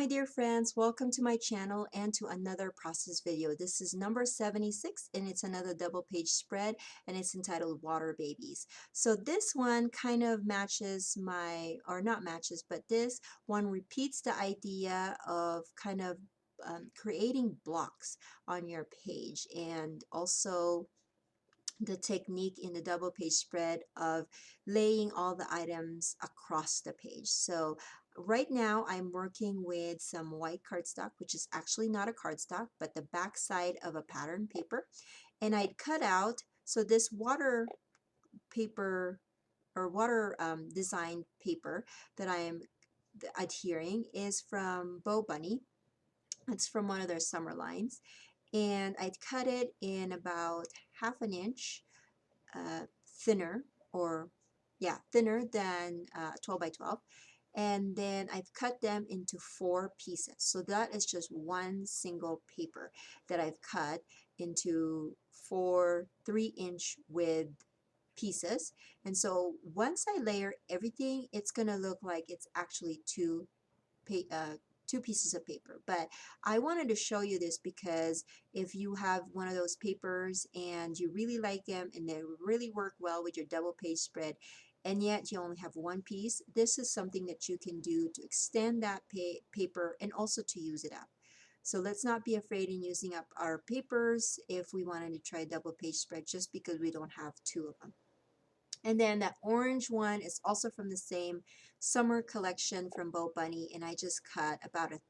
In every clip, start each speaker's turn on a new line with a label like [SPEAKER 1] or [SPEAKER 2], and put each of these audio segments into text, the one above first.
[SPEAKER 1] dear friends, welcome to my channel and to another process video. This is number 76 and it's another double page spread and it's entitled Water Babies. So this one kind of matches or not matches, but this one repeats the idea of kind of creating blocks on your page, and also the technique in the double page spread of laying all the items across the page. So right now I'm working with some white cardstock, which is actually not a cardstock, but the back side of a pattern paper. And I'd cut out, so this water paper or water designed paper that I am adhering is from Bo Bunny. It's from one of their summer lines. And I'd cut it in about half an inch thinner, or yeah, thinner than 12 by 12, and then I've cut them into 4 pieces. So that is just one single paper that I've cut into 4 3-inch width pieces. And so once I layer everything, it's gonna look like it's actually uh, two pieces of paper. But I wanted to show you this because if you have one of those papers and you really like them and they really work well with your double page spread, and yet you only have one piece, this is something that you can do to extend that paper and also to use it up. So let's not be afraid in using up our papers if we wanted to try double page spread just because we don't have 2 of them. And then that orange one is also from the same summer collection from Bo Bunny, and I just cut about a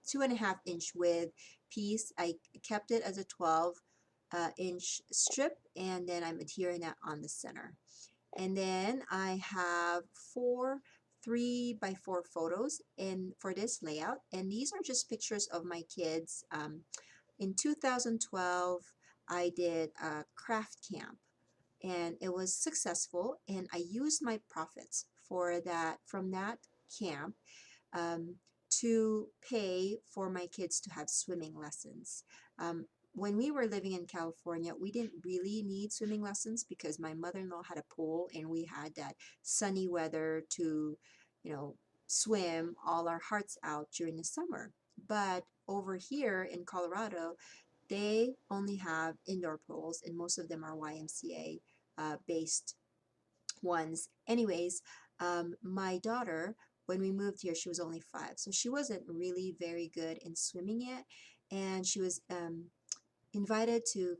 [SPEAKER 1] 2.5-inch width piece. I kept it as a 12-inch strip, and then I'm adhering that on the center. And then I have 4 3 by 4 photos in for this layout, and these are just pictures of my kids. In 2012, I did a craft camp and it was successful, and I used my profits for that from that camp um, to pay for my kids to have swimming lessons. When we were living in California, we didn't really need swimming lessons because my mother-in-law had a pool and we had that sunny weather to, swim all our hearts out during the summer. But over here in Colorado, they only have indoor pools, and most of them are YMCA based ones. Anyways, my daughter, when we moved here, she was only 5, so she wasn't really very good in swimming yet, and she was invited to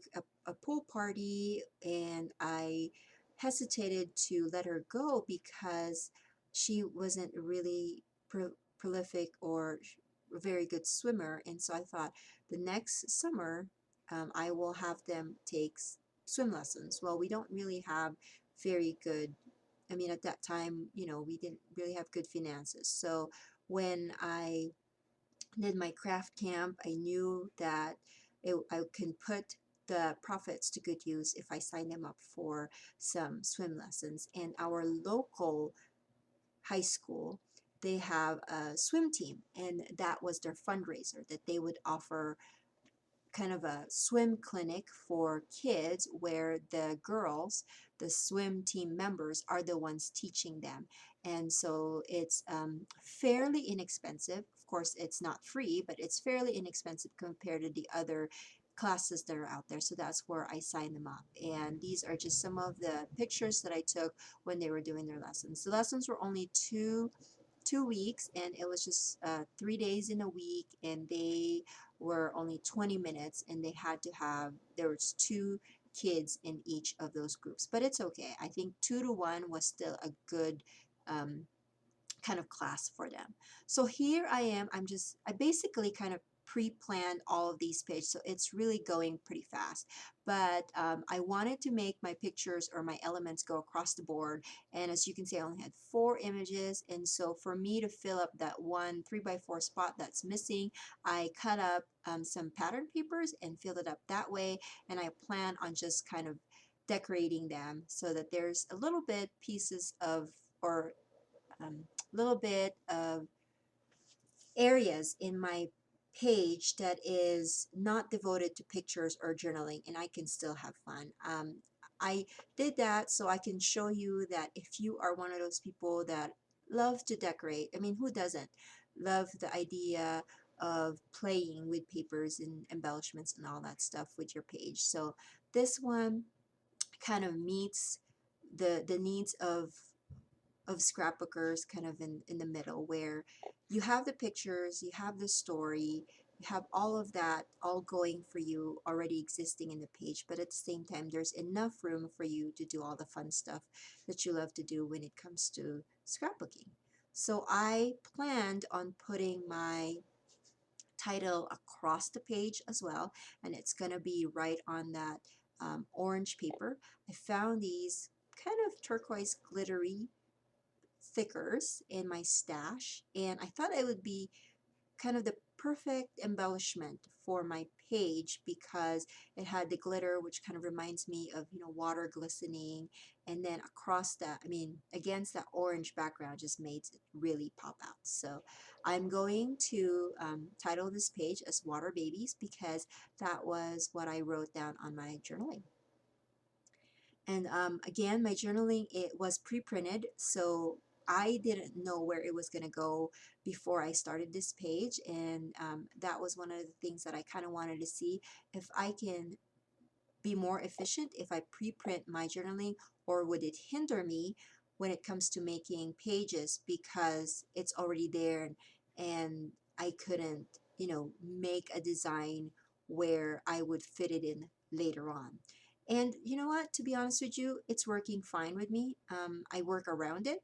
[SPEAKER 1] a pool party, and I hesitated to let her go because she wasn't really prolific or a very good swimmer. And so I thought the next summer I will have them take swim lessons. Well, we don't really have very good, I mean, at that time, we didn't really have good finances. So when I did my craft camp, I knew that I can put the profits to good use if I sign them up for some swim lessons. And our local high school, they have a swim team, and that was their fundraiser, that they would offer kind of a swim clinic for kids where the girls, the swim team members, are the ones teaching them. And so it's fairly inexpensive. Of course, it's not free, but it's fairly inexpensive compared to the other classes that are out there. So that's where I signed them up. And these are just some of the pictures that I took when they were doing their lessons. The lessons were only 2 weeks, and it was just 3 days in a week, and they were only 20 minutes, and they had to have, there was 2 kids in each of those groups, but it's okay. I think 2 to 1 was still a good um, kind of class for them. So here I am, I basically kind of pre-planned all of these pages, so it's really going pretty fast. But I wanted to make my pictures or my elements go across the board, and as you can see, I only had 4 images, and so for me to fill up that one 3 by 4 spot that's missing, I cut up some pattern papers and filled it up that way, and I plan on just kind of decorating them so that there's a little bit pieces of, or little bit of areas in my page that is not devoted to pictures or journaling, and I can still have fun. I did that so I can show you that if you are one of those people that love to decorate, I mean, who doesn't love the idea of playing with papers and embellishments and all that stuff with your page. So this one kind of meets the needs of scrapbookers, kind of in the middle, where you have the pictures, you have the story, you have all of that all going for you already existing in the page, but at the same time there's enough room for you to do all the fun stuff that you love to do when it comes to scrapbooking. So I planned on putting my title across the page as well, and it's going to be right on that orange paper. I found these kind of turquoise glittery thickers in my stash, and I thought it would be kind of the perfect embellishment for my page because it had the glitter, which kind of reminds me of, you know, water glistening, and then across that, I mean against that orange background, just made it really pop out. So I'm going to title this page as Water Babies because that was what I wrote down on my journaling. And again, my journaling, it was pre-printed, so I didn't know where it was going to go before I started this page. And that was one of the things that I kind of wanted to see if I can be more efficient if I pre-print my journaling, or would it hinder me when it comes to making pages because it's already there and I couldn't, you know, make a design where I would fit it in later on. And you know what, to be honest with you, it's working fine with me. I work around it.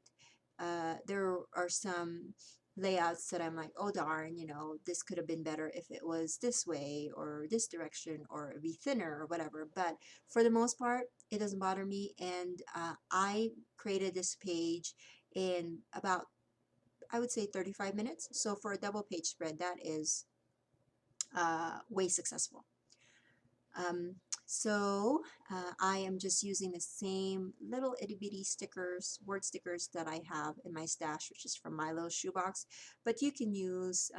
[SPEAKER 1] There are some layouts that I'm like, oh darn, you know, this could have been better if it was this way or this direction or be thinner or whatever. But for the most part, it doesn't bother me. And I created this page in about, I would say, 35 minutes. So for a double page spread, that is way successful. Um, I am just using the same little itty bitty stickers, word stickers that I have in my stash, which is from my little shoebox. But you can use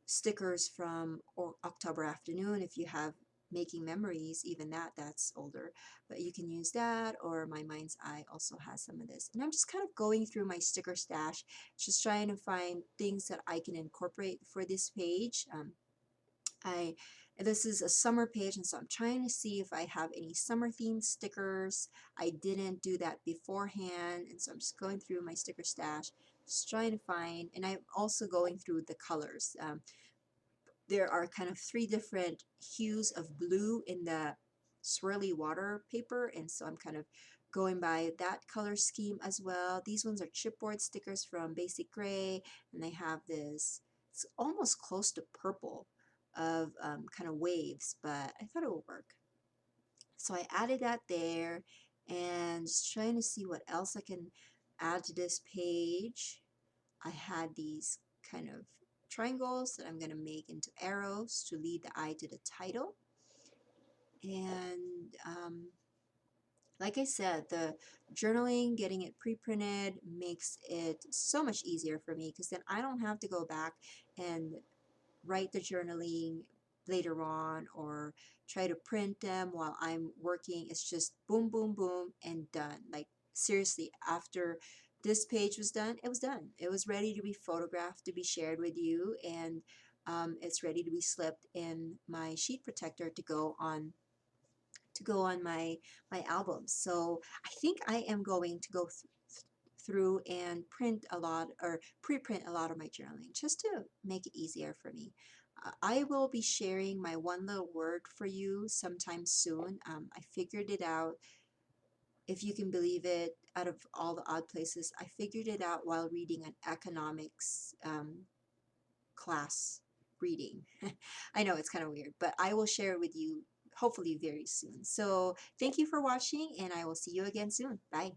[SPEAKER 1] stickers from October Afternoon if you have Making Memories, even that's older. But you can use that, or My Mind's Eye also has some of this. And I'm just kind of going through my sticker stash, just trying to find things that I can incorporate for this page. This is a summer page, and so I'm trying to see if I have any summer themed stickers. I didn't do that beforehand, and so I'm just going through my sticker stash, just trying to find, and I'm also going through the colors. There are kind of 3 different hues of blue in the swirly water paper, and so I'm kind of going by that color scheme as well. These ones are chipboard stickers from Basic Gray, and they have this, it's almost close to purple, of kind of waves, but I thought it would work. So I added that there, and just trying to see what else I can add to this page. I had these kind of triangles that I'm going to make into arrows to lead the eye to the title. And like I said, the journaling, getting it pre-printed makes it so much easier for me because then I don't have to go back and write the journaling later on or try to print them while I'm working. It's just boom, boom, boom, and done. Like seriously, after this page was done, it was done. It was ready to be photographed, to be shared with you, and it's ready to be slipped in my sheet protector to go on my albums. So I think I am going to go through and print a lot, or pre-print a lot of my journaling, just to make it easier for me. I will be sharing my one little word for you sometime soon. I figured it out, if you can believe it, out of all the odd places. I figured it out while reading an economics class reading. I know it's kind of weird, but I will share it with you hopefully very soon. So thank you for watching, and I will see you again soon. Bye.